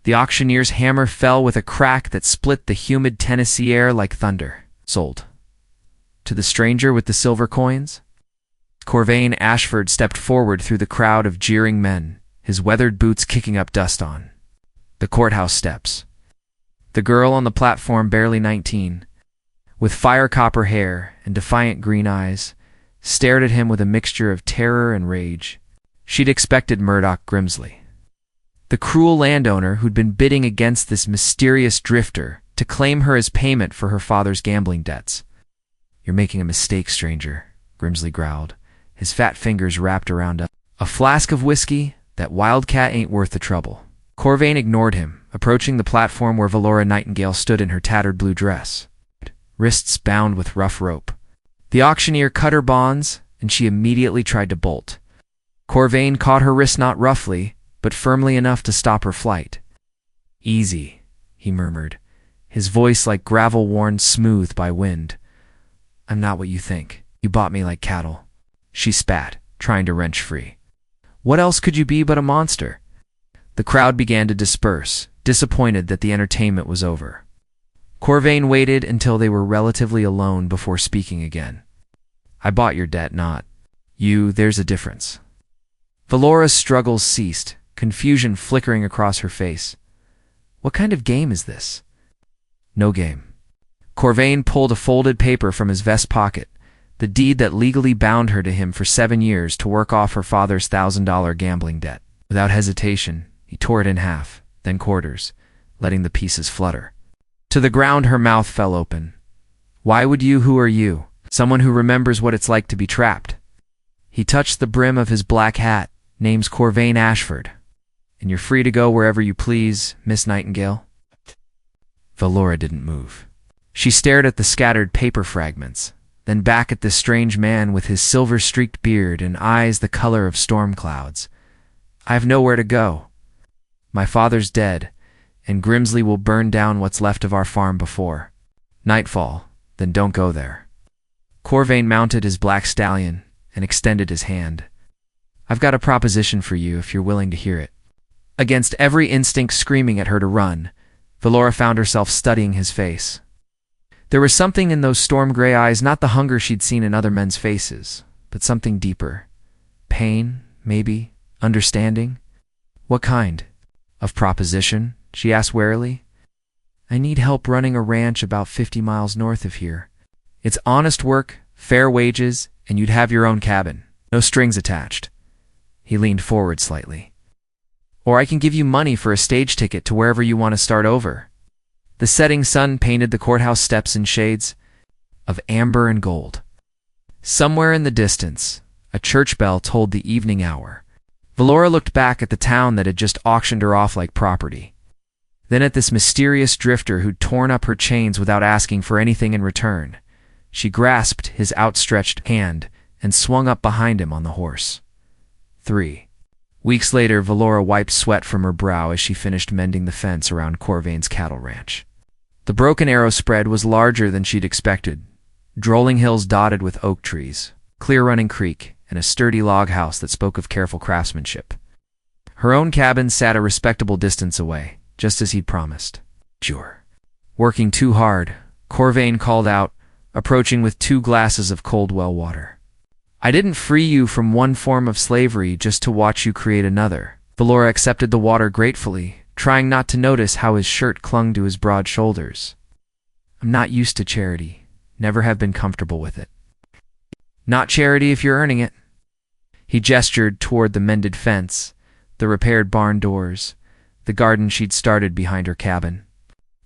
The auctioneer's hammer fell with a crack that split the humid Tennessee air like thunder. Sold. To the stranger with the silver coins? Corvain Ashford stepped forward through the crowd of jeering men, his weathered boots kicking up dust on the courthouse steps. The girl on the platform, barely 19, with fire-copper hair and defiant green eyes, stared at him with a mixture of terror and rage. She'd expected Murdoch Grimsley, the cruel landowner who'd been bidding against this mysterious drifter to claim her as payment for her father's gambling debts. "You're making a mistake, stranger," Grimsley growled, his fat fingers wrapped around a flask of whiskey. "That wildcat ain't worth the trouble." Corvain ignored him, approaching the platform where Valora Nightingale stood in her tattered blue dress, wrists bound with rough rope. The auctioneer cut her bonds, and she immediately tried to bolt. Corvain caught her wrist not roughly, but firmly enough to stop her flight. "Easy," he murmured, his voice like gravel worn smooth by wind. "I'm not what you think. You bought me like cattle." She spat, trying to wrench free. "What else could you be but a monster?" The crowd began to disperse, disappointed that the entertainment was over. Corvain waited until they were relatively alone before speaking again. "I bought your debt, not you. There's a difference." Valora's struggles ceased, confusion flickering across her face. "What kind of game is this?" "No game." Corvain pulled a folded paper from his vest pocket, the deed that legally bound her to him for 7 years to work off her father's $1,000 gambling debt. Without hesitation, he tore it in half, then quarters, letting the pieces flutter. To the ground her mouth fell open. "Why would you? Who are you? Someone who remembers what it's like to be trapped." He touched the brim of his black hat. "Name's Corvain Ashford, and you're free to go wherever you please, Miss Nightingale." Valora didn't move. She stared at the scattered paper fragments, then back at this strange man with his silver-streaked beard and eyes the color of storm clouds. "I have nowhere to go. My father's dead, and Grimsley will burn down what's left of our farm before nightfall. Then don't go there." Corvain mounted his black stallion and extended his hand. "I've got a proposition for you if you're willing to hear it." Against every instinct screaming at her to run, Valora found herself studying his face. There was something in those storm-gray eyes, not the hunger she'd seen in other men's faces, but something deeper. Pain, maybe, understanding. "What kind of proposition?" she asked warily. "I need help running a ranch about 50 miles north of here. It's honest work, fair wages, and you'd have your own cabin. No strings attached." He leaned forward slightly. "Or I can give you money for a stage ticket to wherever you want to start over." The setting sun painted the courthouse steps in shades of amber and gold. Somewhere in the distance, a church bell tolled the evening hour. Valora looked back at the town that had just auctioned her off like property, then at this mysterious drifter who'd torn up her chains without asking for anything in return. She grasped his outstretched hand and swung up behind him on the horse. 3 weeks later, Valora wiped sweat from her brow as she finished mending the fence around Corvain's cattle ranch. The Broken Arrow spread was larger than she'd expected. Drolling hills dotted with oak trees, clear-running creek, and a sturdy log house that spoke of careful craftsmanship. Her own cabin sat a respectable distance away, just as he'd promised. "Sure." Working too hard, Corvain called out, approaching with 2 glasses of cold well water. "I didn't free you from one form of slavery just to watch you create another." Valora accepted the water gratefully, trying not to notice how his shirt clung to his broad shoulders. "I'm not used to charity. Never have been comfortable with it." "Not charity if you're earning it." He gestured toward the mended fence, the repaired barn doors, the garden she'd started behind her cabin.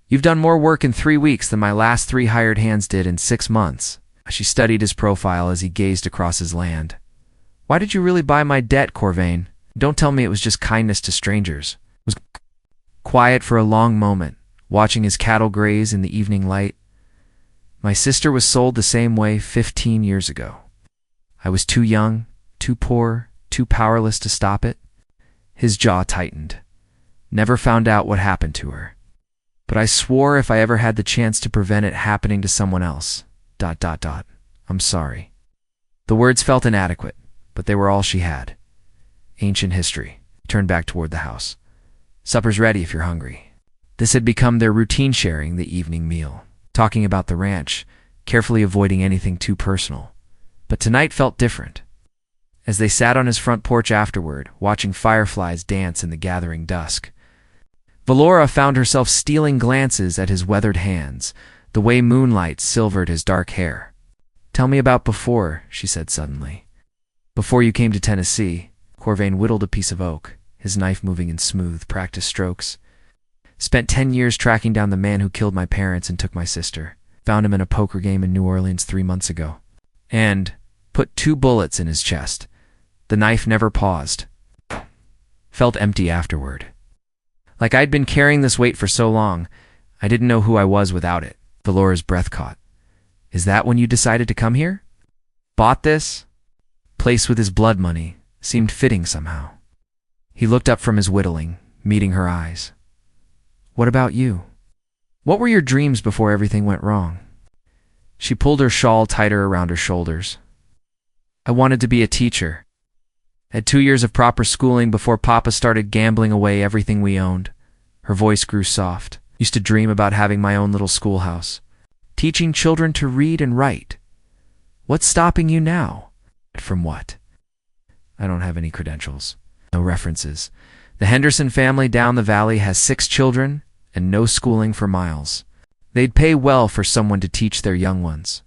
"You've done more work in 3 weeks than my last 3 hired hands did in 6 months. She studied his profile as he gazed across his land. "Why did you really buy my debt, Corvain? Don't tell me it was just kindness to strangers." Was quiet for a long moment, watching his cattle graze in the evening light. "My sister was sold the same way 15 years ago. I was too young, too poor, too powerless to stop it." His jaw tightened. "Never found out what happened to her. But I swore if I ever had the chance to prevent it happening to someone else... I'm sorry." The words felt inadequate, but they were all she had. Ancient history. He turned back toward the house. Supper's ready if you're hungry. This had become their routine, sharing the evening meal, talking about the ranch, carefully avoiding anything too personal. But tonight felt different. As they sat on his front porch afterward, watching fireflies dance in the gathering dusk, Valora found herself stealing glances at his weathered hands, the way moonlight silvered his dark hair. "Tell me about before," she said suddenly. "Before you came to Tennessee." Corvain whittled a piece of oak, his knife moving in smooth, practiced strokes. "Spent 10 years tracking down the man who killed my parents and took my sister. Found him in a poker game in New Orleans 3 months ago. And put 2 bullets in his chest. The knife never paused. Felt empty afterward. Like I'd been carrying this weight for so long, I didn't know who I was without it." Valora's breath caught. "Is that when you decided to come here? Bought this place with his blood money? Seemed fitting somehow." He looked up from his whittling, meeting her eyes. "What about you? What were your dreams before everything went wrong?" She pulled her shawl tighter around her shoulders. "I wanted to be a teacher. Had 2 years of proper schooling before Papa started gambling away everything we owned." Her voice grew soft. "Used to dream about having my own little schoolhouse, teaching children to read and write. What's stopping you now?" "From what?" "I don't have any credentials. No references. The Henderson family down the valley has 6 children and no schooling for miles. They'd pay well for someone to teach their young ones."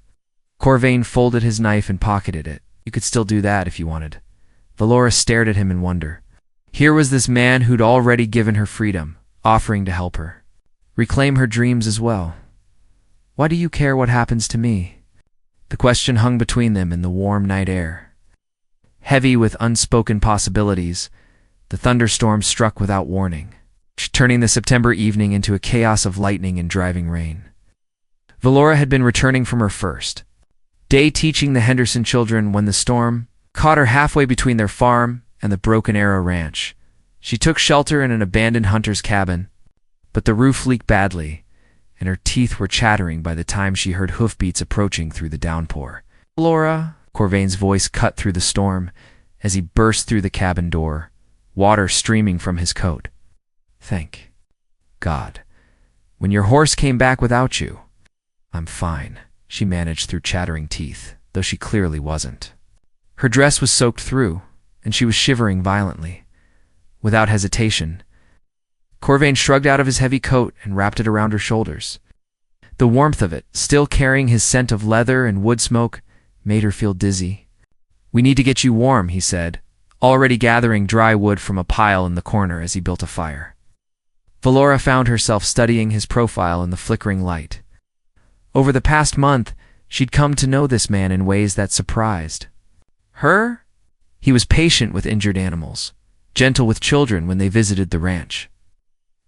Corvain folded his knife and pocketed it. "You could still do that if you wanted." Valora stared at him in wonder. Here was this man who'd already given her freedom, offering to help her reclaim her dreams as well. "Why do you care what happens to me?" The question hung between them in the warm night air. Heavy with unspoken possibilities, the thunderstorm struck without warning, turning the September evening into a chaos of lightning and driving rain. Valora had been returning from her first day teaching the Henderson children when the storm caught her halfway between their farm and the Broken Arrow Ranch. She took shelter in an abandoned hunter's cabin, but the roof leaked badly, and her teeth were chattering by the time she heard hoofbeats approaching through the downpour. "Valora," Corvain's voice cut through the storm as he burst through the cabin door, water streaming from his coat. "Thank God. When your horse came back without you." "I'm fine," she managed through chattering teeth, though she clearly wasn't. Her dress was soaked through, and she was shivering violently. Without hesitation, Corvain shrugged out of his heavy coat and wrapped it around her shoulders. The warmth of it, still carrying his scent of leather and wood smoke, made her feel dizzy. "We need to get you warm," he said, already gathering dry wood from a pile in the corner as he built a fire. Valora found herself studying his profile in the flickering light. Over the past month, she'd come to know this man in ways that surprised her. He was patient with injured animals, gentle with children when they visited the ranch,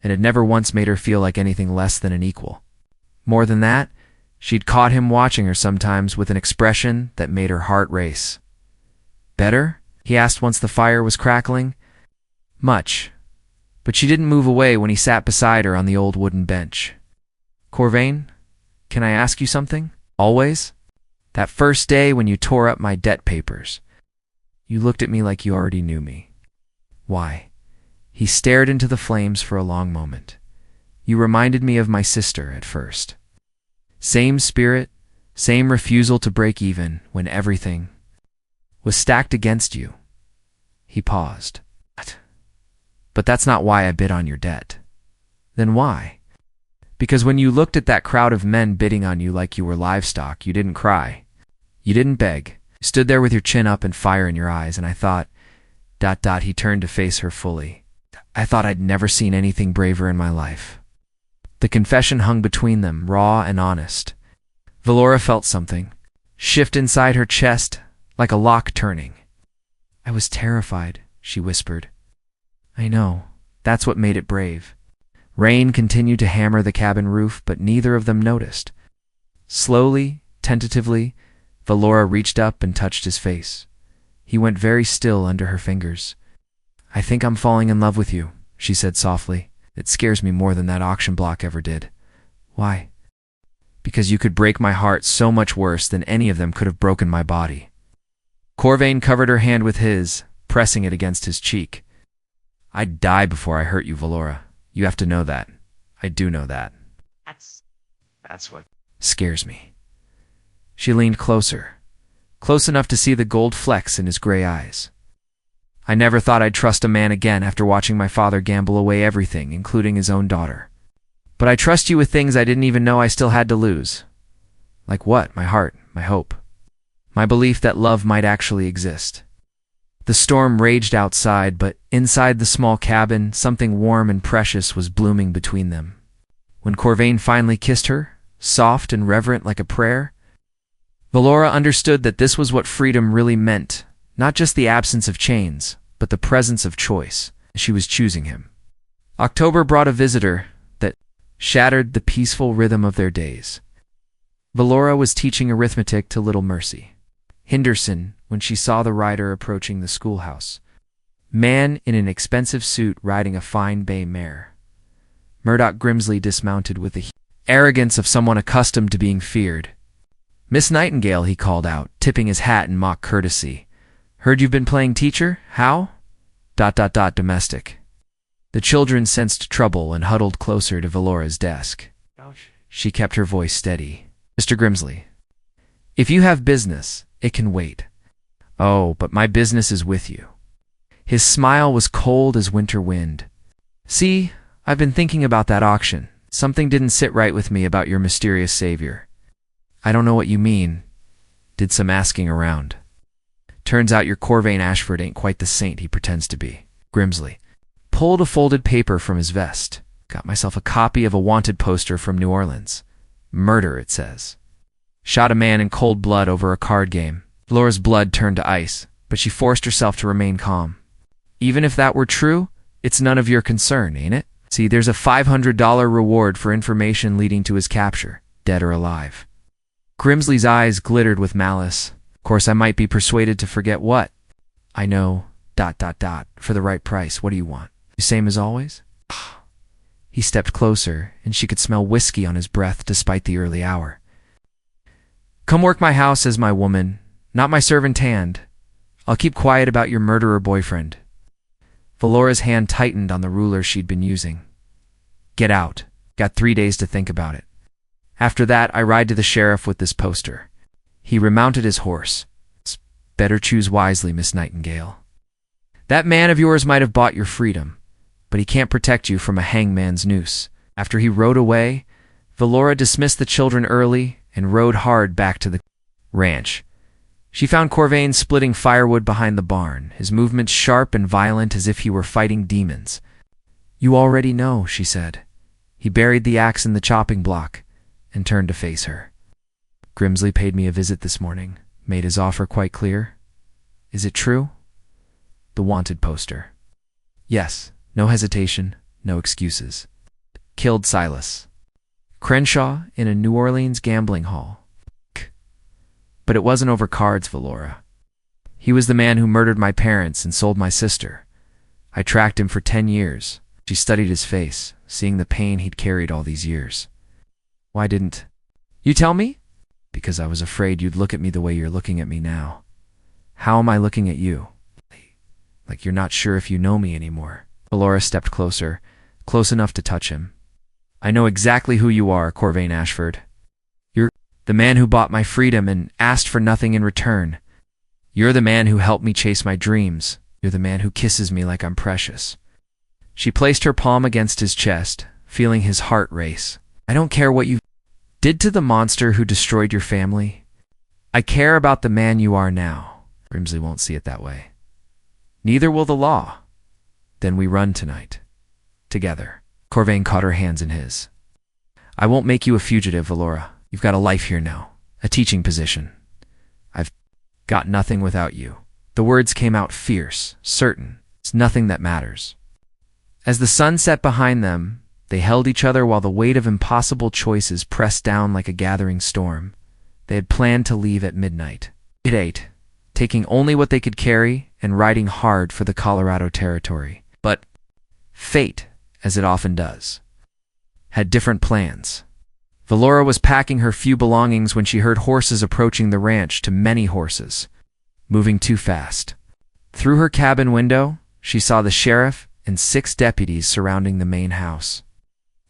and had never once made her feel like anything less than an equal. More than that, she'd caught him watching her sometimes with an expression that made her heart race. "Better?" he asked once the fire was crackling. "Much." But she didn't move away when he sat beside her on the old wooden bench. "Corvain, can I ask you something? Always? That first day when you tore up my debt papers, you looked at me like you already knew me. Why?" He stared into the flames for a long moment. "You reminded me of my sister at first. Same spirit, same refusal to break even when everything was stacked against you." He paused. "But that's not why I bid on your debt." "Then why?" "Because when you looked at that crowd of men bidding on you like you were livestock, you didn't cry. You didn't beg. You stood there with your chin up and fire in your eyes, and I thought, ... He turned to face her fully. "I thought I'd never seen anything braver in my life." The confession hung between them, raw and honest. Valora felt something shift inside her chest, like a lock turning. "I was terrified," she whispered. "I know. That's what made it brave." Rain continued to hammer the cabin roof, but neither of them noticed. Slowly, tentatively, Valora reached up and touched his face. He went very still under her fingers. "I think I'm falling in love with you," she said softly. "It scares me more than that auction block ever did." "Why?" "Because you could break my heart so much worse than any of them could have broken my body." Corvain covered her hand with his, pressing it against his cheek. I'd die before I hurt you, Valora. You have to know that. I do know that. That's what scares me. She leaned closer, close enough to see the gold flecks in his gray eyes. I never thought I'd trust a man again after watching my father gamble away everything, including his own daughter. But I trust you with things I didn't even know I still had to lose. Like what? My heart, my hope, my belief that love might actually exist. The storm raged outside, but inside the small cabin, something warm and precious was blooming between them. When Corvain finally kissed her, soft and reverent like a prayer, Valora understood that this was what freedom really meant, not just the absence of chains, but the presence of choice. She was choosing him. October brought a visitor that shattered the peaceful rhythm of their days. Valora was teaching arithmetic to little Mercy Henderson when she saw the rider approaching the schoolhouse. Man in an expensive suit riding a fine bay mare. Murdoch Grimsley dismounted with the arrogance of someone accustomed to being feared. "Miss Nightingale," he called out, tipping his hat in mock courtesy. "Heard you've been playing teacher? How? ... domestic." The children sensed trouble and huddled closer to Valora's desk. She kept her voice steady. "Mr. Grimsley, if you have business, it can wait." "Oh, but my business is with you." His smile was cold as winter wind. "See, I've been thinking about that auction. Something didn't sit right with me about your mysterious savior." "I don't know what you mean." "Did some asking around. Turns out your Corvain Ashford ain't quite the saint he pretends to be." Grimsley pulled a folded paper from his vest. "Got myself a copy of a wanted poster from New Orleans. Murder, it says. Shot a man in cold blood over a card game." Valora's blood turned to ice, but she forced herself to remain calm. "Even if that were true, it's none of your concern, ain't it? See, there's a $500 reward for information leading to his capture, dead or alive." Grimsley's eyes glittered with malice. "Of course, I might be persuaded to forget what." "I know, ... for the right price. What do you want? The same as always?" He stepped closer, and she could smell whiskey on his breath despite the early hour. "Come work my house as my woman, not my servant hand. I'll keep quiet about your murderer boyfriend." Valora's hand tightened on the ruler she'd been using. "Get out. Got 3 days to think about it. After that, I ride to the sheriff with this poster." He remounted his horse. "Better choose wisely, Miss Nightingale. That man of yours might have bought your freedom, but he can't protect you from a hangman's noose." After he rode away, Valora dismissed the children early and rode hard back to the ranch. She found Corvain splitting firewood behind the barn, his movements sharp and violent as if he were fighting demons. "You already know," she said. He buried the axe in the chopping block and turned to face her. "Grimsley paid me a visit this morning, made his offer quite clear. Is it true?" "The wanted poster." "Yes, no hesitation, no excuses. Killed Silas Crenshaw in a New Orleans gambling hall. But it wasn't over cards, Valora. He was the man who murdered my parents and sold my sister. I tracked him for 10 years. She studied his face, seeing the pain he'd carried all these years. Why didn't you tell me?" "Because I was afraid you'd look at me the way you're looking at me now." "How am I looking at you?" "Like you're not sure if you know me anymore." Valora stepped closer, close enough to touch him. "I know exactly who you are, Corvain Ashford. You're the man who bought my freedom and asked for nothing in return. You're the man who helped me chase my dreams. You're the man who kisses me like I'm precious." She placed her palm against his chest, feeling his heart race. "I don't care what you did to the monster who destroyed your family. I care about the man you are now." Grimsley won't see it that way. "Neither will the law." "Then we run tonight. Together." Corvain caught her hands in his. "I won't make you a fugitive, Valora. You've got a life here now, a teaching position. I've got nothing without you." The words came out fierce, certain. "It's nothing that matters." As the sun set behind them, they held each other while the weight of impossible choices pressed down like a gathering storm. They had planned to leave at midnight. At 8, taking only what they could carry and riding hard for the Colorado Territory. But fate, as it often does, had different plans. Valora was packing her few belongings when she heard horses approaching the ranch, too many horses, moving too fast. Through her cabin window, she saw the sheriff and 6 deputies surrounding the main house,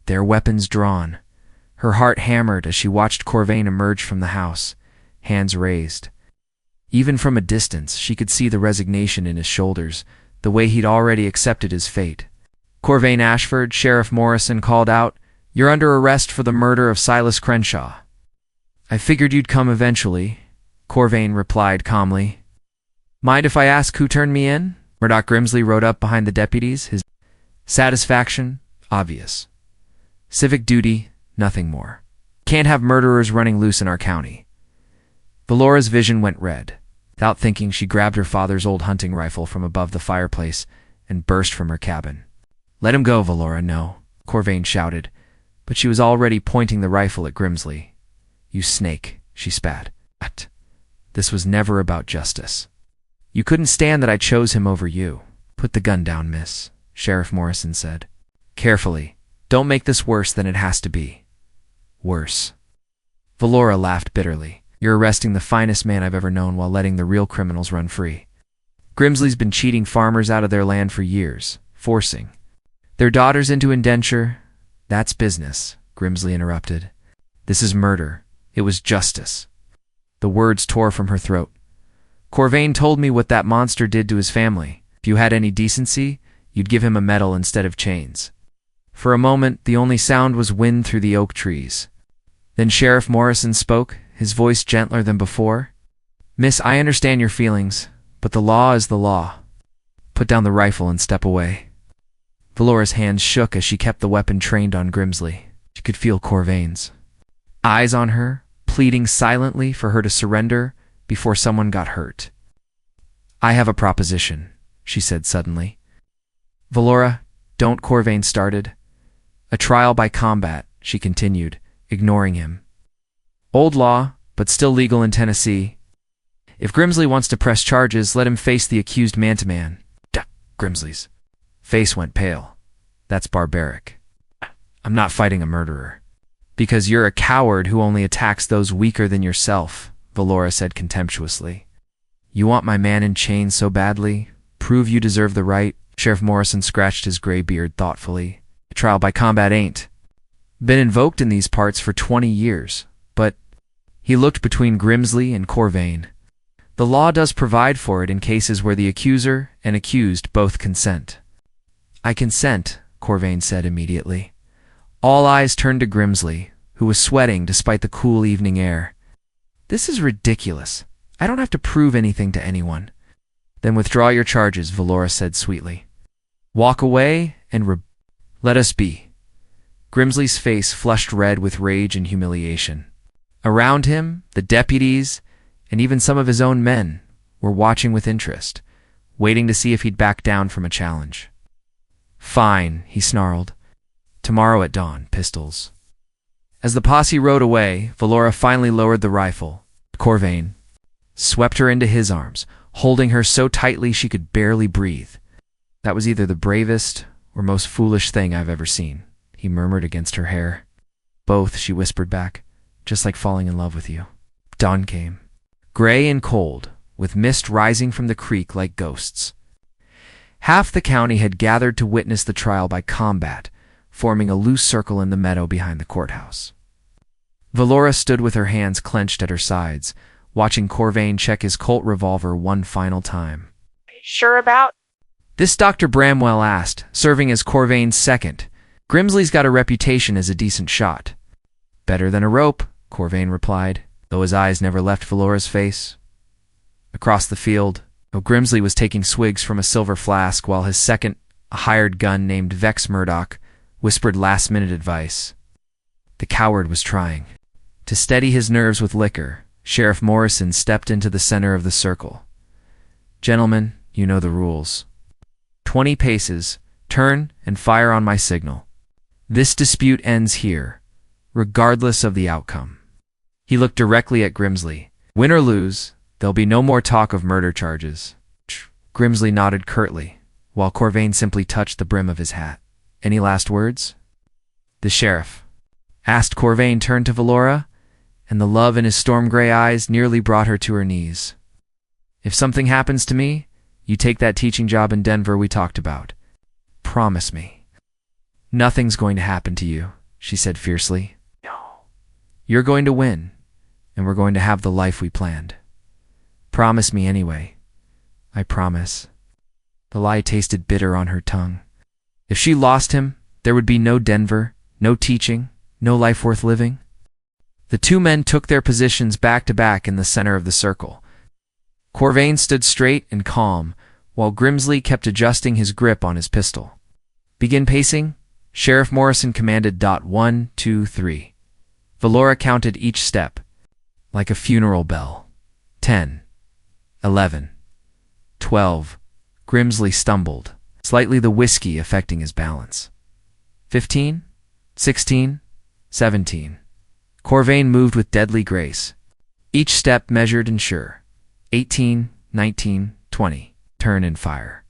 their weapons drawn. Her heart hammered as she watched Corvain emerge from the house, hands raised. Even from a distance, she could see the resignation in his shoulders, the way he'd already accepted his fate. "Corvain Ashford," Sheriff Morrison called out, "you're under arrest for the murder of Silas Crenshaw." "I figured you'd come eventually," Corvain replied calmly. "Mind if I ask who turned me in?" Murdoch Grimsley rode up behind the deputies, his satisfaction obvious. "Civic duty, nothing more. Can't have murderers running loose in our county." Valora's vision went red. Without thinking, she grabbed her father's old hunting rifle from above the fireplace and burst from her cabin. "Let him go, Valora, no," Corvain shouted, but she was already pointing the rifle at Grimsley. "You snake," she spat. "But this was never about justice. You couldn't stand that I chose him over you." "Put the gun down, miss," Sheriff Morrison said. "Carefully. Don't make this worse than it has to be." "Worse." Valora laughed bitterly. "You're arresting the finest man I've ever known while letting the real criminals run free. Grimsley's been cheating farmers out of their land for years, forcing their daughters into indenture." "That's business," Grimsley interrupted. "This is murder. It was justice." The words tore from her throat. "Corvain told me what that monster did to his family. If you had any decency, you'd give him a medal instead of chains." For a moment, the only sound was wind through the oak trees. Then Sheriff Morrison spoke, his voice gentler than before. "Miss, I understand your feelings, but the law is the law. Put down the rifle and step away." Valora's hands shook as she kept the weapon trained on Grimsley. She could feel Corvain's eyes on her, pleading silently for her to surrender before someone got hurt. "I have a proposition," she said suddenly. "Valora, don't," Corvain started. "A trial by combat," she continued, ignoring him. "Old law, but still legal in Tennessee. If Grimsley wants to press charges, let him face the accused man-to-man." Grimsley's face went pale. "That's barbaric. I'm not fighting a murderer." "Because you're a coward who only attacks those weaker than yourself," Valora said contemptuously. "You want my man in chains so badly? Prove you deserve the right." Sheriff Morrison scratched his gray beard thoughtfully. "A trial by combat ain't been invoked in these parts for 20 years, but—" He looked between Grimsley and Corvain. "The law does provide for it in cases where the accuser and accused both consent." "I consent," Corvain said immediately. All eyes turned to Grimsley, who was sweating despite the cool evening air. "This is ridiculous. I don't have to prove anything to anyone." "Then withdraw your charges," Valora said sweetly. "Walk away and let us be." Grimsley's face flushed red with rage and humiliation. Around him, the deputies, and even some of his own men, were watching with interest, waiting to see if he'd back down from a challenge. "Fine," he snarled. "Tomorrow at dawn, pistols." As the posse rode away, Valora finally lowered the rifle. Corvain swept her into his arms, holding her so tightly she could barely breathe. "That was either the bravest or most foolish thing I've ever seen," he murmured against her hair. "Both," she whispered back, "just like falling in love with you." Dawn came, gray and cold, with mist rising from the creek like ghosts. Half the county had gathered to witness the trial by combat, forming a loose circle in the meadow behind the courthouse. Valora stood with her hands clenched at her sides, watching Corvain check his Colt revolver one final time. "Sure about?" This Dr. Bramwell asked, serving as Corvain's second. "Grimsley's got a reputation as a decent shot." "Better than a rope," Corvain replied, though his eyes never left Valora's face. Across the field, Grimsley was taking swigs from a silver flask while his second, a hired gun named Vex Murdoch, whispered last-minute advice. The coward was trying. To steady his nerves with liquor, Sheriff Morrison stepped into the center of the circle. "Gentlemen, you know the rules. 20 paces, turn and fire on my signal. This dispute ends here, regardless of the outcome." He looked directly at Grimsley. "Win or lose, there'll be no more talk of murder charges." Grimsley nodded curtly, while Corvain simply touched the brim of his hat. "Any last words?" The sheriff asked. Corvain turned to Valora, and the love in his storm-gray eyes nearly brought her to her knees. "If something happens to me, you take that teaching job in Denver we talked about. Promise me. Nothing's going to happen to you, she said fiercely. No. You're going to win, and we're going to have the life we planned. Promise me anyway. I promise. The lie tasted bitter on her tongue. If she lost him, there would be no Denver, no teaching, no life worth living. The two men took their positions back to back in the center of the circle. Corvain stood straight and calm, while Grimsley kept adjusting his grip on his pistol. Begin pacing, Sheriff Morrison commanded. 1, 2, 3. Valora counted each step, like a funeral bell. 10, 11, 12. Grimsley stumbled, slightly, the whiskey affecting his balance. 15, 16, 17. Corvain moved with deadly grace, each step measured and sure. 18, 19, 20. Turn and fire.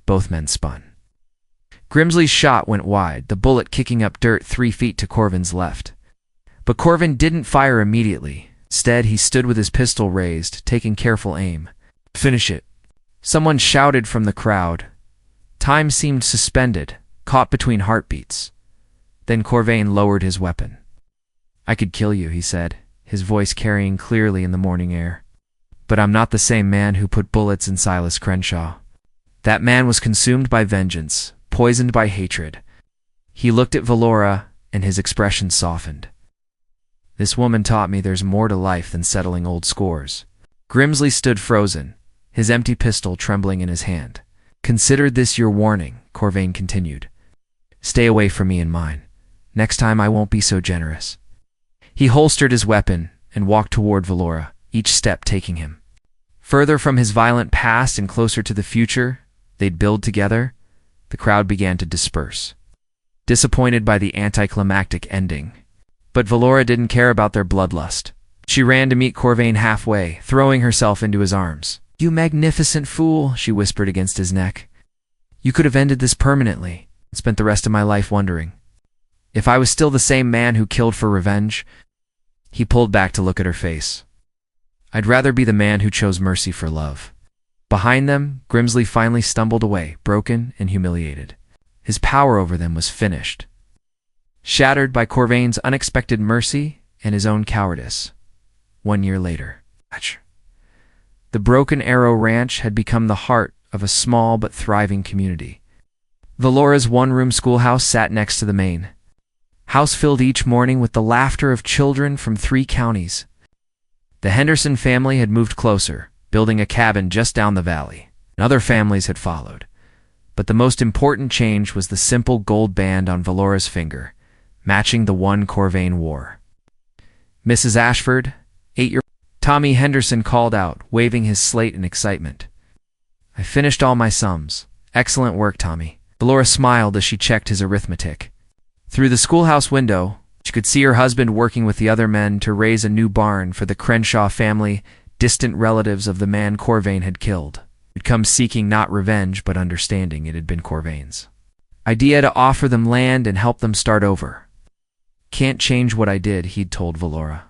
Both men spun. Grimsley's shot went wide, the bullet kicking up dirt 3 feet to Corvin's left. But Corvin didn't fire immediately. Instead, he stood with his pistol raised, taking careful aim. Finish it. Someone shouted from the crowd. Time seemed suspended, caught between heartbeats. Then Corvain lowered his weapon. I could kill you, he said, his voice carrying clearly in the morning air. But I'm not the same man who put bullets in Silas Crenshaw. That man was consumed by vengeance, poisoned by hatred. He looked at Valora, and his expression softened. This woman taught me there's more to life than settling old scores. Grimsley stood frozen, his empty pistol trembling in his hand. Consider this your warning, Corvain continued. Stay away from me and mine. Next time I won't be so generous. He holstered his weapon and walked toward Valora, each step taking him further from his violent past and closer to the future they'd build together. The crowd began to disperse, disappointed by the anticlimactic ending. But Valora didn't care about their bloodlust. She ran to meet Corvain halfway, throwing herself into his arms. You magnificent fool, she whispered against his neck. You could have ended this permanently and spent the rest of my life wondering if I was still the same man who killed for revenge. He pulled back to look at her face. I'd rather be the man who chose mercy for love. Behind them, Grimsley finally stumbled away, broken and humiliated. His power over them was finished, shattered by Corvain's unexpected mercy and his own cowardice. 1 year later, the Broken Arrow Ranch had become the heart of a small but thriving community. Valora's one-room schoolhouse sat next to the main house, filled each morning with the laughter of children from 3 counties. The Henderson family had moved closer, building a cabin just down the valley, and other families had followed. But the most important change was the simple gold band on Valora's finger, matching the one Corvain wore. Mrs. Ashford, 8-year-old Tommy Henderson called out, waving his slate in excitement. I finished all my sums. Excellent work, Tommy. Valora smiled as she checked his arithmetic. Through the schoolhouse window, she could see her husband working with the other men to raise a new barn for the Crenshaw family, distant relatives of the man Corvain had killed. He'd come seeking not revenge but understanding. It had been Corvain's idea to offer them land and help them start over. Can't change what I did, he'd told Valora.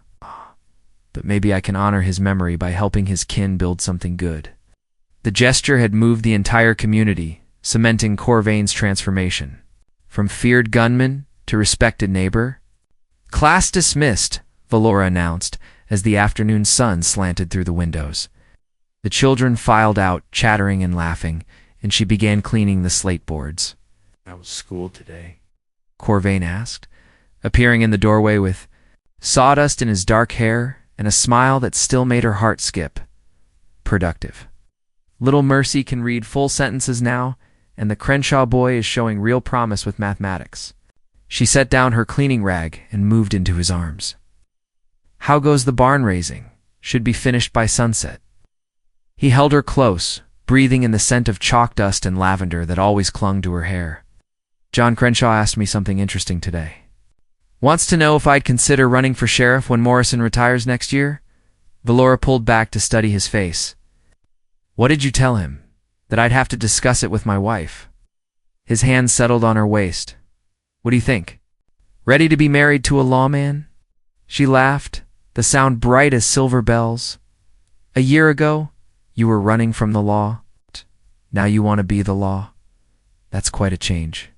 But maybe I can honor his memory by helping his kin build something good. The gesture had moved the entire community, cementing Corvain's transformation. From feared gunman to respected neighbor. Class dismissed, Valora announced, as the afternoon sun slanted through the windows. The children filed out, chattering and laughing, and she began cleaning the slate boards. How was school today? Corvain asked, appearing in the doorway with sawdust in his dark hair and a smile that still made her heart skip. Productive. Little Mercy can read full sentences now, and the Crenshaw boy is showing real promise with mathematics. She set down her cleaning rag and moved into his arms. How goes the barn raising? Should be finished by sunset. He held her close, breathing in the scent of chalk dust and lavender that always clung to her hair. John Crenshaw asked me something interesting today. Wants to know if I'd consider running for sheriff when Morrison retires next year? Valora pulled back to study his face. What did you tell him? That I'd have to discuss it with my wife. His hand settled on her waist. What do you think? Ready to be married to a lawman? She laughed, the sound bright as silver bells. A year ago, you were running from the law. Now you want to be the law. That's quite a change.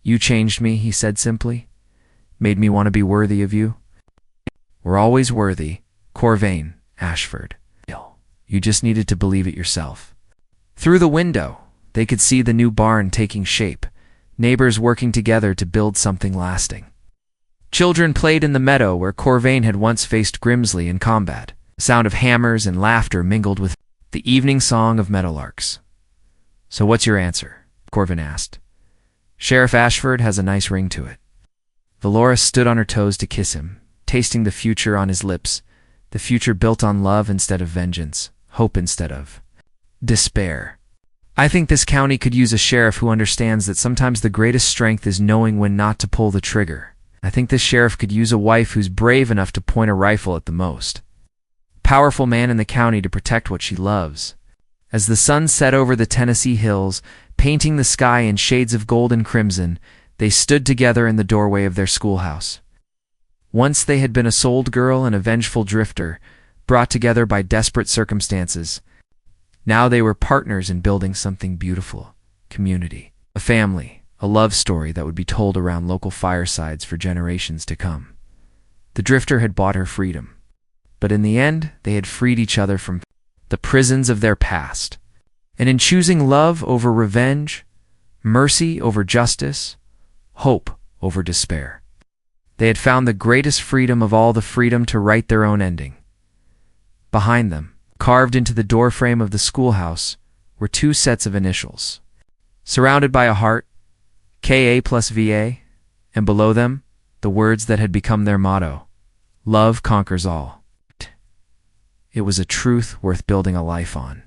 You changed me, he said simply. Made me want to be worthy of you. We're always worthy, Corvain, Ashford. You just needed to believe it yourself. Through the window, they could see the new barn taking shape, neighbors working together to build something lasting. Children played in the meadow where Corvain had once faced Grimsley in combat. The sound of hammers and laughter mingled with the evening song of meadowlarks. So what's your answer? Corvin asked. Sheriff Ashford has a nice ring to it. Valora stood on her toes to kiss him, tasting the future on his lips, the future built on love instead of vengeance, hope instead of despair. I think this county could use a sheriff who understands that sometimes the greatest strength is knowing when not to pull the trigger. I think this sheriff could use a wife who's brave enough to point a rifle at the most powerful man in the county to protect what she loves. As the sun set over the Tennessee hills, painting the sky in shades of gold and crimson, they stood together in the doorway of their schoolhouse. Once they had been a sold girl and a vengeful drifter, brought together by desperate circumstances. Now they were partners in building something beautiful, community, a family, a love story that would be told around local firesides for generations to come. The drifter had bought her freedom, but in the end they had freed each other from the prisons of their past. And in choosing love over revenge, mercy over justice, hope over despair, they had found the greatest freedom of all, the freedom to write their own ending. Behind them, carved into the doorframe of the schoolhouse, were two sets of initials. Surrounded by a heart, KA plus VA, and below them, the words that had become their motto, love conquers all. It was a truth worth building a life on.